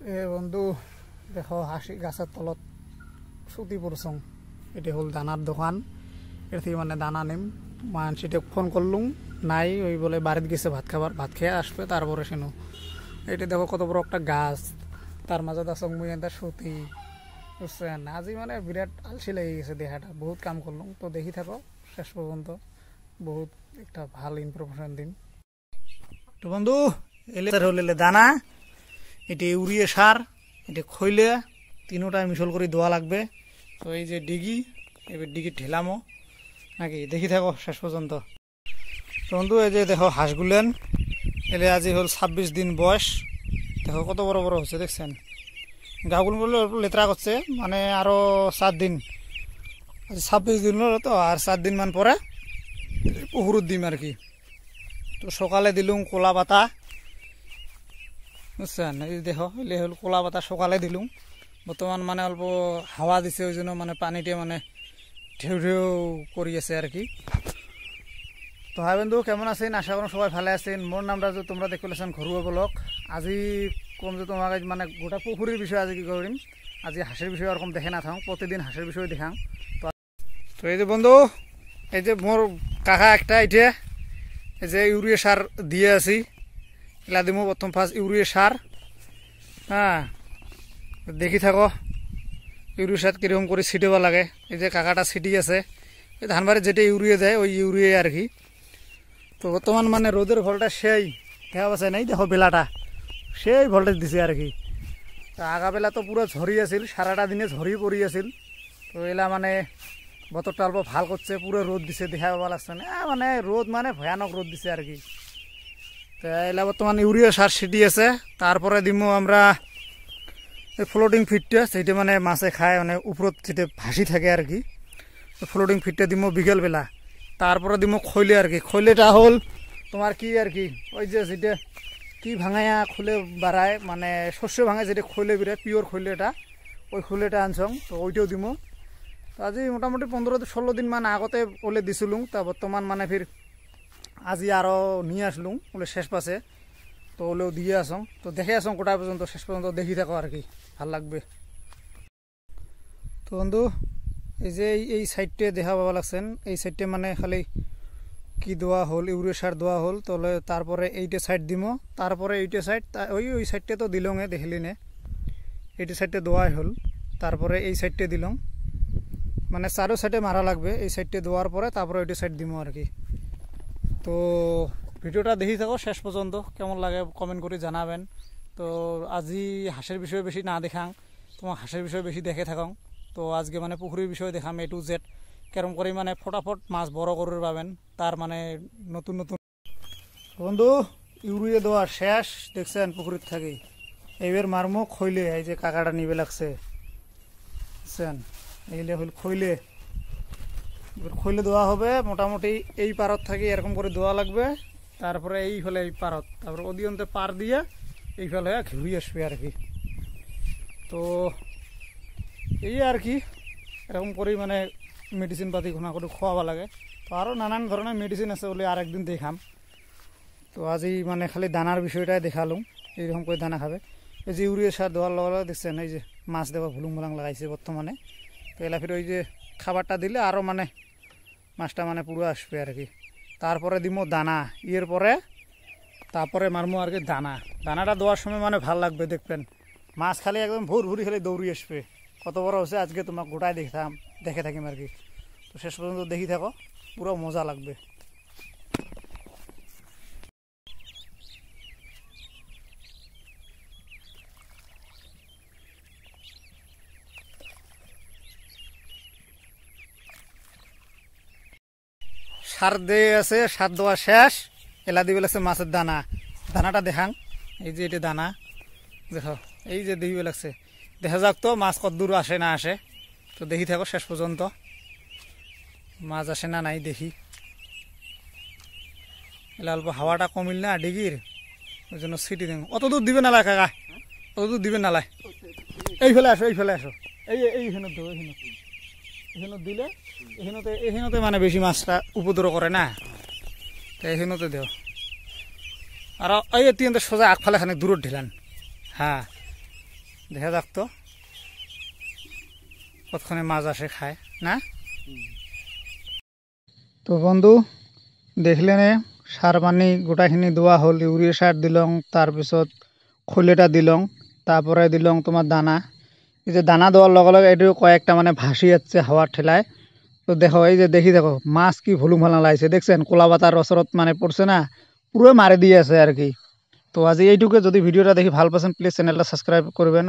এ বন্ধু দেখো হাসি গাছের তলত সুতি পড়ছং। এটি হল দানার দোকান। এর থেকে মানে দানা নিম মানসিটা ফোন করলুম নাই, ওই বলে বাড়িতে গেছে ভাত খাবার, ভাত খেয়ে আসবে তারপরে শুনো। এটা দেখো কত বড় একটা গাছ, তার মাঝে আসং মুই এটা সুতি বুঝছেন। আজি মানে বিরাট আলসি লেগে গেছে দেখাটা, বহুত কাম করলুম। তো দেখি থাকো শেষ পর্যন্ত, বহুত একটা ভালো ইনফরমেশন দিন। তো বন্ধু এলে হলে দানা, এটি ইউরিয়া সার, এটি খইলে তিনোটা মিশল করে দেওয়া লাগবে। তো এই যে ডিগি, এবার ডিগি ঢেলামো নাকি, দেখি থাকো শেষ পর্যন্ত। তো বন্ধু এই যে দেখো হাঁসগুলেন, এলে আজি হল 26 দিন বয়স। দেখো কত বড় বড় হচ্ছে দেখছেন। গাগুলো বললে লেতরা করছে, মানে আরো 4 দিন, 26 দিন হলো তো, আর 4 দিন মান পরে পুকুরত দিম আর কি। তো সকালে দিলুম কলা পাতা বুঝছেন। এই দেখো এলে হল কলা পাতা সকালে দিলুম। বর্তমান মানে অল্প হাওয়া দিছে, ওই জন্য মানে পানিতে মানে ঢেউ ঢেউ করি আছে আর কি। তো হাই বন্ধু কেমন আছেন, আশা করুন সবাই ভালো আছেন। মোর নামটা যে তোমরা দেখে লেছেন ঘরুয়া ব্লগ। আজি কম যে তোমাকে মানে গোটা পুকুরের বিষয়ে আজি কি করিম, আজি হাঁসের বিষয়ে ওরকম দেখে না থাকুন, প্রতিদিন হাঁসের বিষয়ে দেখাং। তো এই যে বন্ধু এই যে মোর কাকা একটা এটা এই যে ইউরিয়া সার দিয়ে আছি, এলা দিব প্রথম ফার্স্ট ইউরিয়া সার। হ্যাঁ দেখি থাকো ইউরিয়া সার কীরকম করে ছিটিব লাগে। এই যে কাকাটা ছিটি আছে, এই ধানবাড়ি যেটা ইউরিয়া দেয় ওই ইউরিয়া আর কি। তো বর্তমান মানে রোদের ভলটা সেই দেখা পাচ্ছে নাই, দেখো বেলাটা সেই ভোল্টেজ দিছে আর কি। তো আগাবেলা তো পুরো ঝরি আছিল, সারাটা দিনে ঝরি পড়ি আছিল। তো এলা মানে বতরটা অল্প ভাল করছে, পুরো রোদ দিছে, দেখা পাবা লাগছে না মানে রোদ মানে ভয়ানক রোদ দিছে আর কি। তো এলা বর্তমান ইউরিয়া সার ছিটি আছে। তারপরে দিব আমরা ফ্লোটিং ফিডটা, সেইটা মানে মাছে খায়, মানে উপরত যেটা ভাসি থাকে আর কি। ফ্লোটিং ফিডটা দিব বিকেলবেলা। তারপরে দিব খৈলে আর কি। খৈলেটা হল তোমার কি আর কি, ওই যে যেটা কি ভাঙাইয়া খুলে বাড়ায়, মানে শস্য ভাঙায় যেটা খৈলে বেরোয়, পিওর খৈলেটা, ওই খৈলেটা আনছং। তো ওইটাও দিব। তো আজি মোটামুটি 15-16 দিন মানে আগতে ওলে দিছিলুম। তা বর্তমান মানে ফির আজি আরও নিয়ে আসলুম ওলে শেষ পাশে। তো ওলেও দিয়ে আসং। তো দেখে আসং কোটা পর্যন্ত, শেষ পর্যন্ত দেখি থাকো আর কি, ভাল লাগবে। তো বন্ধু এই যে এই সাইডটে দেখা পাওয়া লাগছেন, এই সাইডটে মানে খালি কি দেওয়া হল, ইউরিয়া সার দেওয়া হল। তাহলে তারপরে এইটা সাইড দিব, তারপরে এইটা সাইড, ওই সাইডটে তো দিলঙে দেখলি নে, এইটা সাইডটে দেওয়াই হল। তারপরে এই সাইডটে দিলং, মানে চারো সাইডে মারা লাগবে। এই সাইডটে দেওয়ার পরে তারপরে ওইটা সাইড দিব আর কি। তো ভিডিওটা দেখি থাকো শেষ পর্যন্ত, কেমন লাগে কমেন্ট করে জানাবেন। তো আজি হাঁসের বিষয়ে বেশি না দেখাং, তোমার হাঁসের বিষয়ে বেশি দেখে থাকং। তো আজকে মানে পুকুরের বিষয়ে দেখাম A to Z, কেরম করে মানে ফটাফট মাছ বড় করে পাবেন, তার মানে নতুন নতুন। বন্ধু ইউরিয়া দেওয়া শেষ দেখছেন পুকুরের থাকি। এইবার মারমো খইলে, এই যে কাকাটা নিবে লাগছে বুঝছেন, এইলে হইল খইলে। এবার খইলে দেওয়া হবে মোটামুটি এই পারত থাকি এরকম করে দেওয়া লাগবে। তারপরে এই হলে এই পারত, তারপরে অদিয়ন্তে পার দিয়ে এই ফেলে ঘুরিয়ে আসবে আর কি। তো এই আর কি, এরকম করেই মানে মেডিসিন পাতি ঘনা করে খোয়াবা লাগে। তো আরও নানান ধরনের মেডিসিন আছে বলে আর একদিন দেখাম। তো আজি মানে খালি দানার বিষয়টাই দেখালুম, এইরকম করে দানা খাবে। এই যে ইউরিয়া সার দেওয়ার লগে দেখছেন, এই যে মাছ দেওয়া ভুলুং ভুলাং লাগাইছে বর্তমানে। তো এলা ফির ওই যে খাবারটা দিলে আরও মানে মাছটা মানে পুরো আসবে আর কি। তারপরে দিব দানা, ইয়ের পরে তারপরে মারমো আর কি দানা। দানাটা দেওয়ার সময় মানে ভাল লাগবে, দেখবেন মাছ খালি একদম ভোর ভুরি খালি দৌড়ি আসবে। কত বড় হচ্ছে আজকে তোমাকে গোটাই দেখে থাকিম আর কি। তো শেষ পর্যন্ত দেখি থাকো, পুরো মজা লাগবে। সার দিয়ে আছে, সার দেওয়া শেষ। এলা দিবে লাগছে মাছের দানা। দানাটা দেখাং, এই যে এটা দানা দেখো, এই যে দিবে লাগছে। দেখা যাক তো মাছ কত দূর আসে না আসে। তো দেখি থাকো শেষ পর্যন্ত, মাছ আসে না নাই দেখি। এলা অল্প হাওয়াটা কমিল না ডিগির, ওই জন্য সিটি দেব। অত দূর দিবে নালায় কাকা, অত দূর দিবে নালায়। এই ফেলে আসো, এই ফেলে আসো, এইখানে দেবো, এখানে দিলে এখানতে মানে বেশি মাছটা উপদ্রব করে না। তো এখানতে দেও। আর এই তিনটা সোজা আগফালে খানিক দূরত ঢিলান। হ্যাঁ দেখা যাক তো কতক্ষণে মাছ আসে খায় না। তো বন্ধু দেখলেনে সার পানী গোটাখিনি দোয়া হল, ইউরিয়া সার দিলং, তাৰপিছত খৈলেটা দিলং, তারপরে দিলং তোমার দানা। এই যে দানা দেওয়ার লগে লগে এটিও কয়েকটা মানে ভাসি যাচ্ছে হাওয়ার ঠেলায়। তো দেখো এই যে দেখো মাছ কি ভুলুম ভালা লাগছে, দেখছেন কোলা পাতার রসরত মানে পড়ছে না, পুরো মারে দিয়ে আছে আর কি। তো আজি এইটুকু, যদি ভিডিওটা দেখি ভাল পাচ্ছেন প্লিজ চ্যানেলটা সাবস্ক্রাইব করবেন।